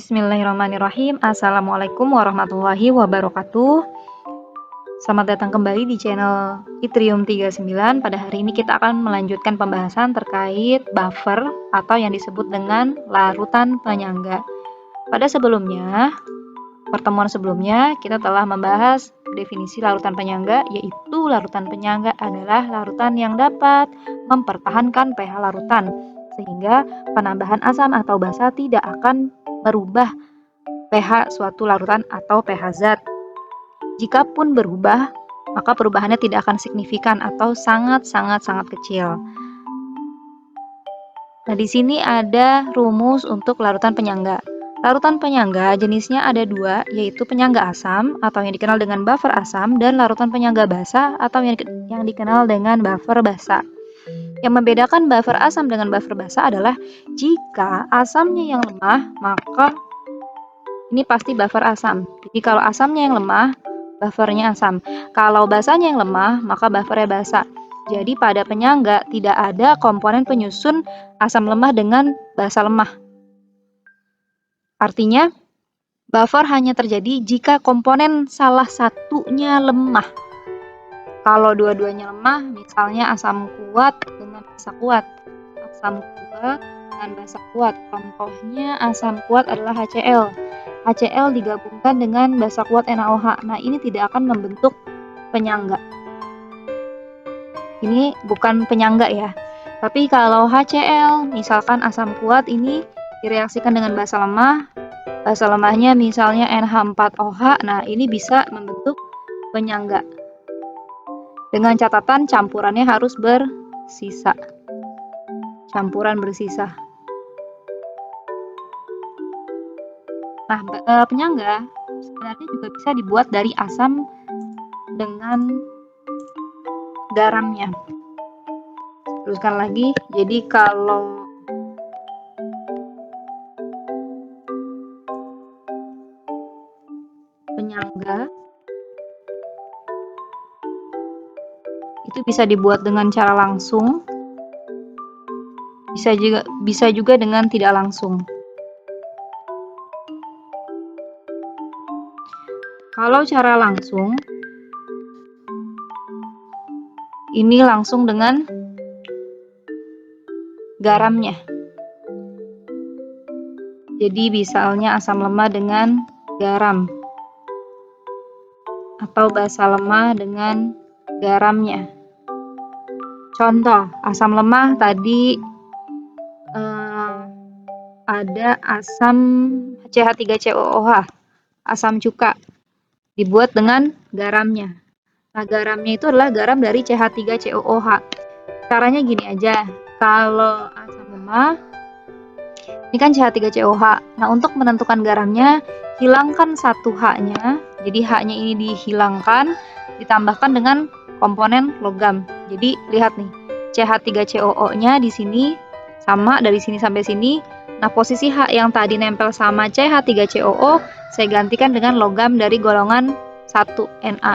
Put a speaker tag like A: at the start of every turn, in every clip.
A: Bismillahirrahmanirrahim. Assalamualaikum warahmatullahi wabarakatuh. Selamat datang kembali di channel Yttrium 39. Pada hari ini kita akan melanjutkan pembahasan terkait buffer atau yang disebut dengan larutan penyangga. Pada pertemuan sebelumnya kita telah membahas definisi larutan penyangga, yaitu larutan penyangga adalah larutan yang dapat mempertahankan pH larutan sehingga penambahan asam atau basa tidak akan merubah pH suatu larutan atau pH zat. Jikapun berubah, maka perubahannya tidak akan signifikan atau sangat kecil. Nah, di sini ada rumus untuk larutan penyangga. Larutan penyangga jenisnya ada dua, yaitu penyangga asam atau yang dikenal dengan buffer asam dan larutan penyangga basa atau yang dikenal dengan buffer basa. Yang membedakan buffer asam dengan buffer basa adalah jika asamnya yang lemah, maka ini pasti buffer asam. Jadi kalau asamnya yang lemah, buffernya asam. Kalau basanya yang lemah, maka buffernya basa. Jadi pada penyangga tidak ada komponen penyusun asam lemah dengan basa lemah. Artinya, buffer hanya terjadi jika komponen salah satunya lemah. Kalau dua-duanya lemah, misalnya asam kuat dengan basa kuat. Asam kuat dan basa kuat. Contohnya asam kuat adalah HCl. HCl digabungkan dengan basa kuat NaOH. Nah, ini tidak akan membentuk penyangga. Ini bukan penyangga ya. Tapi kalau HCl, misalkan asam kuat ini direaksikan dengan basa lemah. Basa lemahnya misalnya NH4OH. Nah, ini bisa membentuk penyangga. Dengan catatan campurannya harus bersisa. Campuran bersisa. Nah, penyangga sebenarnya juga bisa dibuat dari asam dengan garamnya. Teruskan lagi, jadi kalau penyangga itu bisa dibuat dengan cara langsung, bisa juga dengan tidak langsung. Kalau cara langsung, ini langsung dengan garamnya. Jadi misalnya asam lemah dengan garam atau basa lemah dengan garamnya. Contoh, asam lemah tadi ada asam CH3COOH, asam cuka, dibuat dengan garamnya. Nah, garamnya itu adalah garam dari CH3COOH. Caranya gini aja, kalau asam lemah, ini kan CH3COOH. Nah, untuk menentukan garamnya, hilangkan satu H-nya, jadi H-nya ini dihilangkan, ditambahkan dengan komponen logam. Jadi lihat nih, CH3COO-nya di sini sama dari sini sampai sini. Nah, posisi H yang tadi nempel sama CH3COO saya gantikan dengan logam dari golongan 1 Na.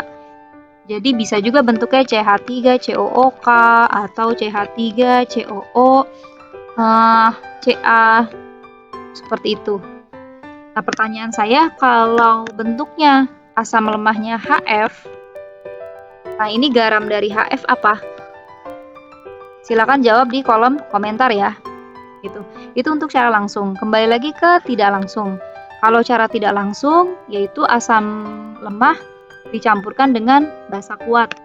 A: Jadi bisa juga bentuknya CH3COOK atau CH3COO Ca seperti itu. Nah, pertanyaan saya, kalau bentuknya asam lemahnya HF, nah ini garam dari HF apa? Silakan jawab di kolom komentar ya. Gitu. Itu untuk cara langsung. Kembali lagi ke tidak langsung. Kalau cara tidak langsung, yaitu asam lemah dicampurkan dengan basa kuat.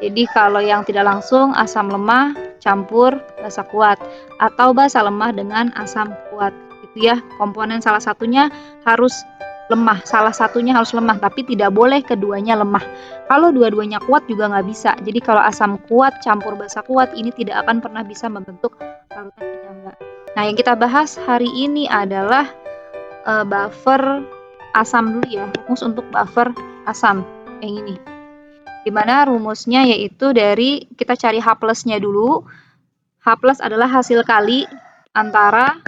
A: Jadi kalau yang tidak langsung, asam lemah campur basa kuat atau basa lemah dengan asam kuat. Itu ya, komponen salah satunya harus lemah, tapi tidak boleh keduanya lemah. Kalau dua-duanya kuat juga nggak bisa. Jadi kalau asam kuat campur basa kuat, ini tidak akan pernah bisa membentuk larutan penyangga. Nah, yang kita bahas hari ini adalah buffer asam dulu ya, rumus untuk buffer asam yang ini. Dimana rumusnya yaitu dari, kita cari H plusnya dulu. H plus adalah hasil kali antara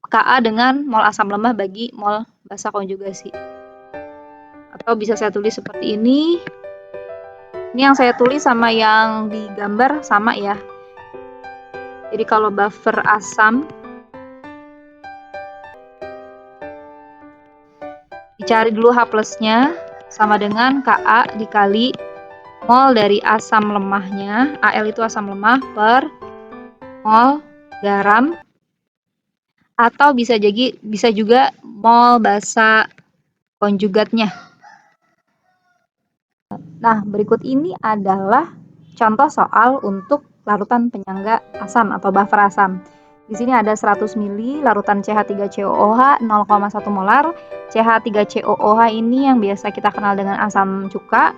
A: Ka dengan mol asam lemah bagi mol basa konjugasi. Atau bisa saya tulis seperti ini. Ini yang saya tulis sama yang digambar sama ya. Jadi kalau buffer asam dicari dulu H plusnya sama dengan Ka dikali mol dari asam lemahnya, Al itu asam lemah, per mol garam, atau bisa juga mol basa konjugatnya. Nah, berikut ini adalah contoh soal untuk larutan penyangga asam atau buffer asam. Di sini ada 100 ml larutan CH3COOH 0,1 molar. CH3COOH ini yang biasa kita kenal dengan asam cuka.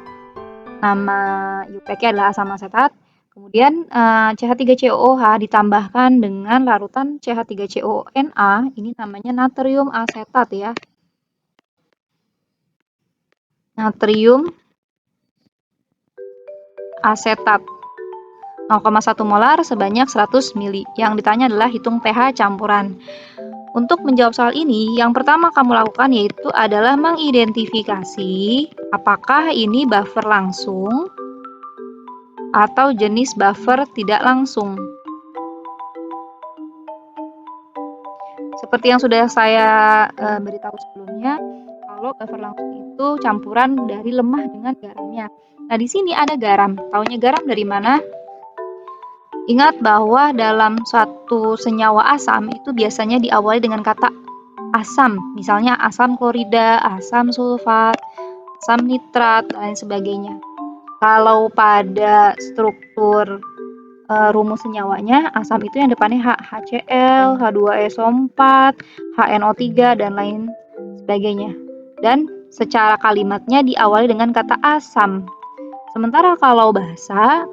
A: Nama UPK adalah asam asetat. Kemudian CH3COOH ditambahkan dengan larutan CH3CONA, ini namanya natrium asetat ya. Natrium asetat 0,1 molar sebanyak 100 ml. Yang ditanya adalah hitung pH campuran. Untuk menjawab soal ini, yang pertama kamu lakukan yaitu adalah mengidentifikasi apakah ini buffer langsung atau jenis buffer tidak langsung. Seperti yang sudah saya beritahu sebelumnya, kalau buffer langsung itu campuran dari lemah dengan garamnya. Nah, di sini ada garam. Taunya garam dari mana? Ingat bahwa dalam suatu senyawa asam itu biasanya diawali dengan kata asam. Misalnya asam klorida, asam sulfat, asam nitrat, dan lain sebagainya. Kalau pada struktur rumus senyawanya, asam itu yang depannya H, HCl, H2SO4, HNO3, dan lain sebagainya. Dan secara kalimatnya diawali dengan kata asam. Sementara kalau basa,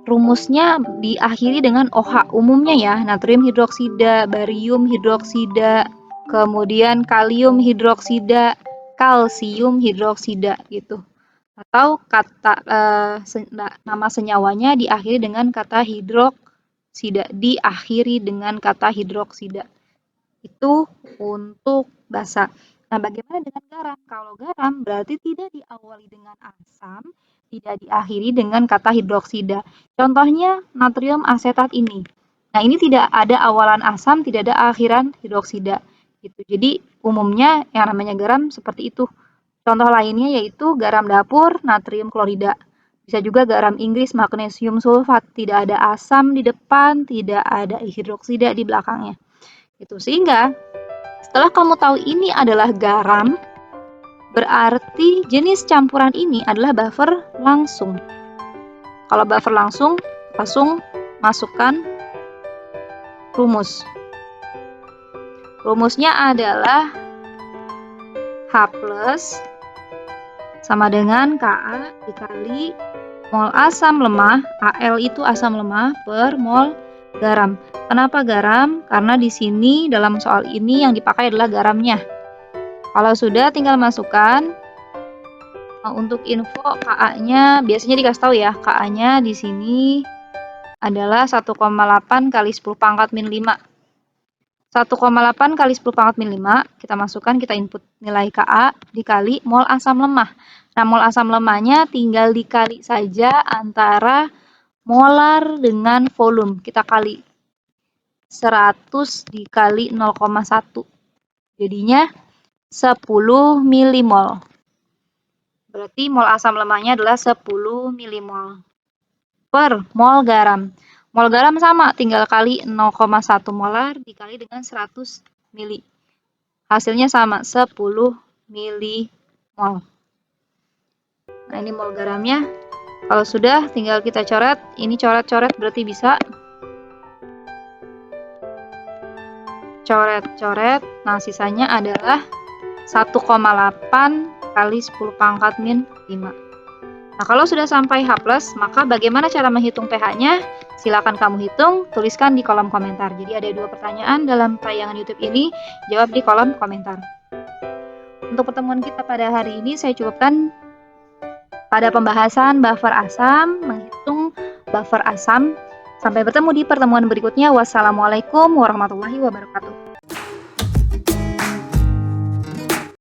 A: rumusnya diakhiri dengan OH umumnya ya, natrium hidroksida, barium hidroksida, kemudian kalium hidroksida, kalsium hidroksida gitu. Atau kata nama senyawanya diakhiri dengan kata hidroksida, diakhiri dengan kata hidroksida. Itu untuk basa. Nah, bagaimana dengan garam? Kalau garam berarti tidak diawali dengan asam, tidak diakhiri dengan kata hidroksida. Contohnya natrium asetat ini. Nah, ini tidak ada awalan asam, tidak ada akhiran hidroksida. Gitu. Jadi, umumnya yang namanya garam seperti itu. Contoh lainnya yaitu garam dapur, natrium klorida. Bisa juga garam Inggris, magnesium sulfat. Tidak ada asam di depan, tidak ada hidroksida di belakangnya. Itu sehingga setelah kamu tahu ini adalah garam, berarti jenis campuran ini adalah buffer langsung. Kalau buffer langsung masukkan rumus. Rumusnya adalah H+ sama dengan Ka dikali mol asam lemah, Al itu asam lemah, per mol garam. Kenapa garam? Karena di sini dalam soal ini yang dipakai adalah garamnya. Kalau sudah tinggal masukkan. Untuk info Ka-nya biasanya dikasih tahu ya, Ka-nya di sini adalah 1,8 kali 10 pangkat min 5. 1,8 kali 10 pangkat min 5, kita masukkan, kita input nilai Ka dikali mol asam lemah. Nah, mol asam lemahnya tinggal dikali saja antara molar dengan volume. Kita kali 100 dikali 0,1. Jadinya 10 milimol. Berarti mol asam lemahnya adalah 10 milimol per mol garam. Mol garam sama, tinggal kali 0,1 molar dikali dengan 100 mili. Hasilnya sama, 10 milimol. Nah, ini mol garamnya. Kalau sudah, tinggal kita coret. Ini coret-coret berarti bisa. Coret-coret. Nah, sisanya adalah 1,8 kali 10 pangkat min 5. Nah, kalau sudah sampai H+, maka bagaimana cara menghitung pH-nya? Silakan kamu hitung, tuliskan di kolom komentar. Jadi ada 2 pertanyaan dalam tayangan YouTube ini, jawab di kolom komentar. Untuk pertemuan kita pada hari ini saya cukupkan pada pembahasan buffer asam, menghitung buffer asam. Sampai bertemu di pertemuan berikutnya. Wassalamualaikum warahmatullahi wabarakatuh.